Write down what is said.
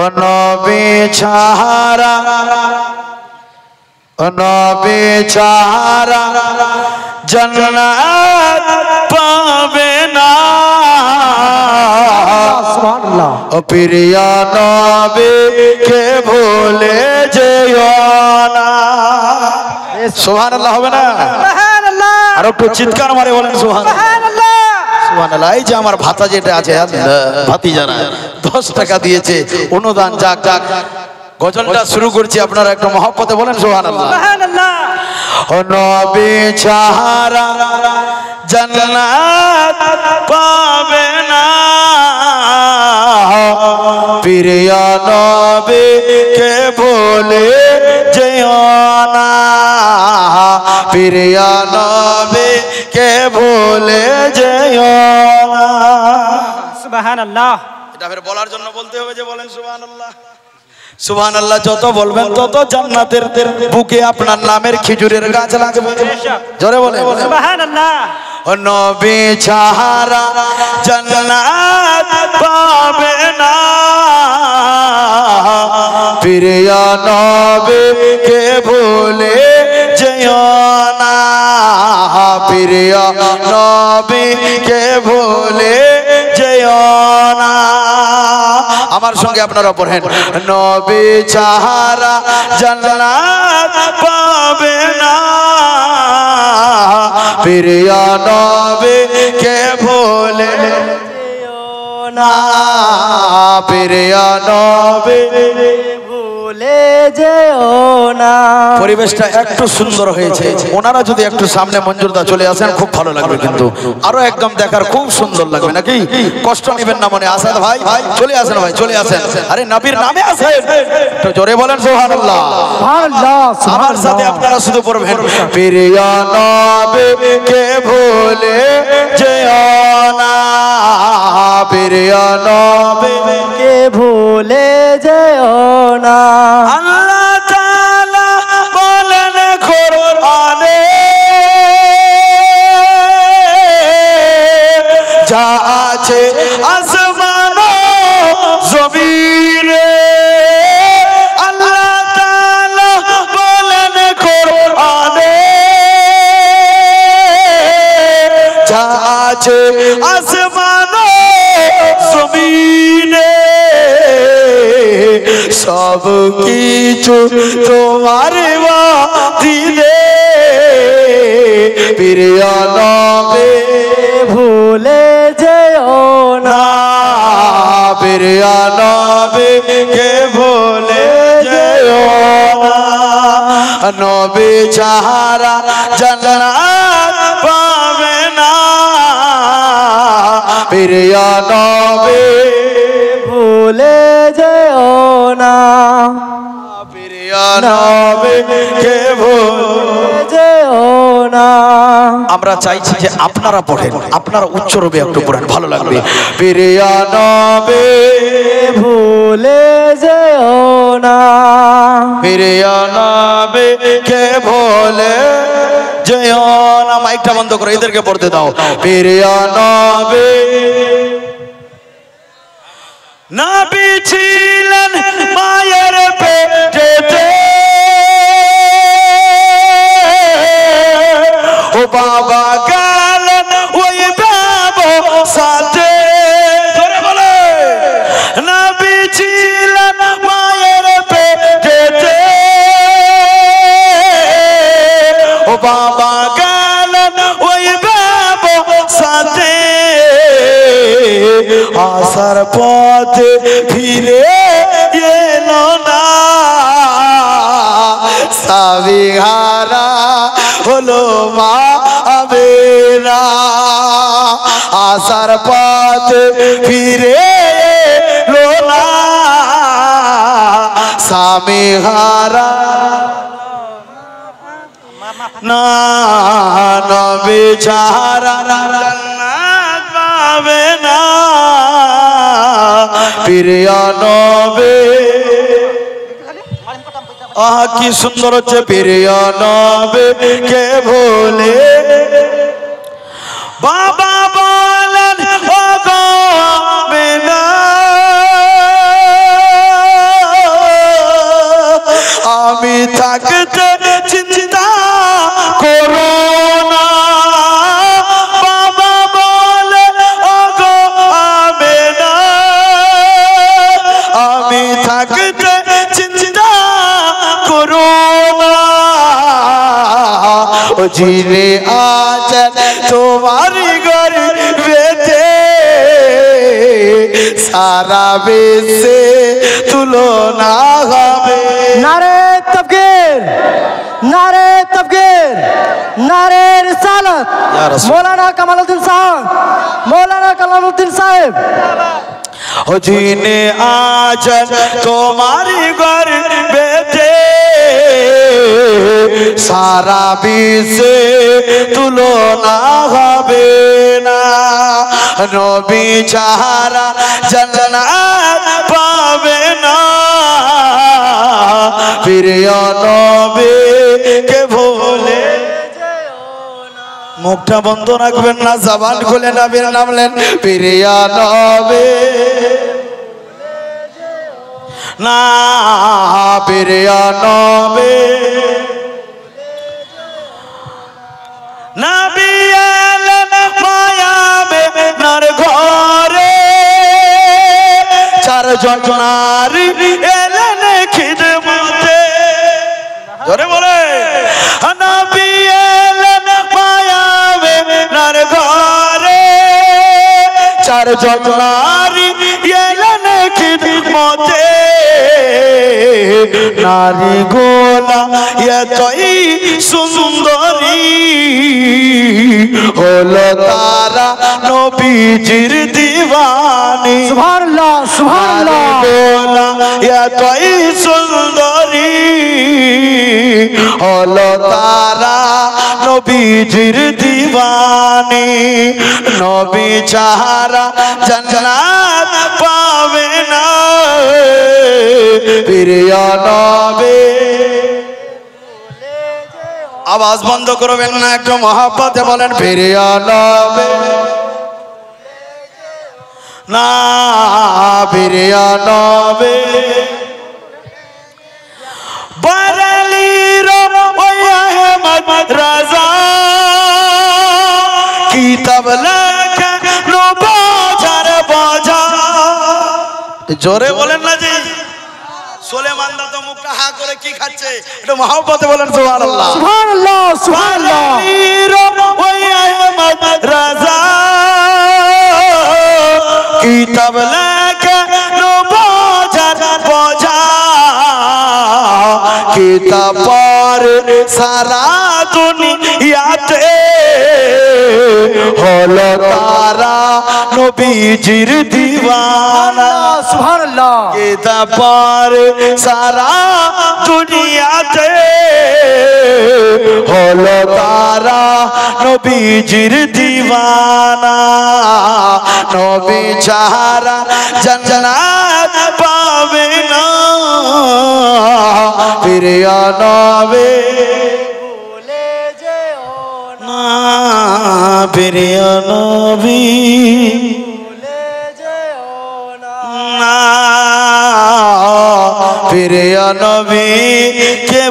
ও নবী ছাড়া জান্নাত পাবে না। সুবহানাল্লাহ। ও প্রিয় নবী কে ভুলে যেও না। সুবহানাল্লাহ হবে না? সুবহানাল্লাহ। আর একটু চিৎকার মারে বলেন সুবহানাল্লাহ। সুবহানাল্লাহ। সুবহানাল্লাহ। এই যে আমার ভাতা যেটা আছে ভাতি যারা 10 টাকা দিয়েছে অনুদান, যাক যাক গজলটা শুরু করছি, আপনারা একটু মহব্বতে বলেন সুবহানাল্লাহ। সুবহানাল্লাহ। ও নবী ছাড়া জান্নাত পাবে না। প্রিয় নবী কে ভুলে যেও না। প্রিয় নবী কে ভুলে যেও না। সুবহানাল্লাহ। এটা ফের বলার জন্য বলতে হবে যে বলেন সুবহানাল্লাহ। সুবহানাল্লাহ যত বলবেন তত জান্নাতের বুকে আপনার নামের খেজুরের গাছ লাগবে। জোরে বলেন সুবহানাল্লাহ। ও নবী ছাড়া জান্নাত পাবে না। প্রিয় নবী কে ভুলে যেও না। প্রিয় নবী কে ভুলে যেও না। আমার সঙ্গে আপনারা পড়েন, নবী ছাড়া জান্নাত পাবে না। প্রিয় নবী কে ভুলে যেও না। প্রিয় নবী ভুলে যেও না। পরিবেশটা একটু সুন্দর হয়েছে, ওনারা যদি একটু সামনে মঞ্জুরদা চলে আসেন খুব ভালো লাগবে, কিন্তু আরো একদম দেখার খুব সুন্দর লাগবে নাকি? কষ্ট নেবেন না মনে। আসাদ ভাই চলে আসেন, ভাই চলে আসেন। আরে নবীর নামে আসেন, একটু জোরে বলেন সুবহানাল্লাহ। সুবহানাল্লাহ। আমার সাথে আপনারা শুধু পড়বেন, প্রিয় নবী কে ভুলে যেও না। প্রিয় নবী কে ভুলে যেও না। আল্লাহ তাআলা বলেন কোরআনে, যা আছে আসমান ও জমিনে। আল্লাহ তাআলা বলেন কোরআনে, যা আছে আসমান ও জমিনে। সব কিছু তোমার দিলে। প্রিয় নবী ভুলে যেও না। প্রিয় নবী কে ভুলে যেও না। নবী ছাড়া জান্নাত পাবে না। প্রিয় নবী ভুলে যেও না। প্রিয় নবী কে ভুলে যেও না। আমরা চাইছি যে আপনারা পড়েন, আপনারা উচ্চ রবে একটু পড়েন, ভালো লাগবে। প্রিয় নবী ভুলে যেও না। প্রিয় নবী কে ভুলে যেও না। মাইকটা বন্ধ করো, এদেরকে পড়তে দাও। প্রিয় নবী নবী ছিলেন মায়ের পেটেতে। ও বাবা গেলেন ওই ব্যবসাতে। ধরে বলে, নবী ছিলেন মায়ের পেটেতে। ও বাবা গেলেন ওই ব্যবসাতে। আসার পথে ফিরে এলো না। সাবিহারা হলো মা আমেনা। আসার পথে ফিরে এলো না। সাবিহারা না। নবী ছাড়া জান্নাত পাবে না। প্রিয় নবী আহা কি সুন্দর হচ্ছে। প্রিয় নবী কে ভুলে। বাবা বলেন ও গো আমেনা, ও যিনি আছেন তোমারই গর্ভেতে সারা বিশ্বে তুলনা হবে। নারে তাকবীর, নারে তাকবীর, নারে রিসালাত। মৌলানা কামালউদ্দিন সাহেব, মৌলানা কামালউদ্দিন সাহেব। ও যিনি আছেন তোমারই গর্ভেতে সারা বিশ্বে তুলনা হবে না। নবী ছাড়া জান্নাত পাবে না, প্রিয় নবীকে ভুলে মুখটা বন্ধ রাখবেন না, জবান খুলে নবীর নাম নেন। প্রিয় নবী না, প্রিয় নবী নবী এলেন মায়াবে নার ঘরে, চারজন নারী এলেন খিদমতে। জোরে বলে নবী এলেন মায়াবে নার ঘরে, চারজন নারী এলেন খিদমতে। নারী গোলা এতই সুন্দরী হলো তারা নবীজির দিওয়ানি। সুবহানাল্লাহ, সুবহানাল্লাহ। গোলা এতই সুন্দরী হলো তারা নবীজির দিওয়ানি। নবী ছাড়া জান্নাত পাবে না, প্রিয় নবী। আওয়াজ বন্ধ করবেন না, একটু মহব্বতে বলেন প্রিয় নবী না, প্রিয় নবী। বারেলির ওই আহমদ রাজা কিতাব লেখে নবাজার বাজা। জোরে বলেন না জি। সুলেমান দা তো মুখটা হা করে কি খাচ্ছে, একটু মহব্বতে বলেন সুবহানাল্লাহ, সুবহানাল্লাহ, সুবহানাল্লাহ। ওই আহমদ রাজা কিতাব লেখে নবাজার বাজা। কিতাব পড়ে সারা দুনিয়াতে হলো তারা নবীজির দিওয়ানা। সুবহানাল্লাহ। কিতাব পড়ে সারা দুনিয়াতে হলো তারা নবীজির দিওয়ানা। নবী ছাড়া জান্নাত পাবে না, প্রিয় নবী না, প্রিয় নবী না, প্রিয় নবী কে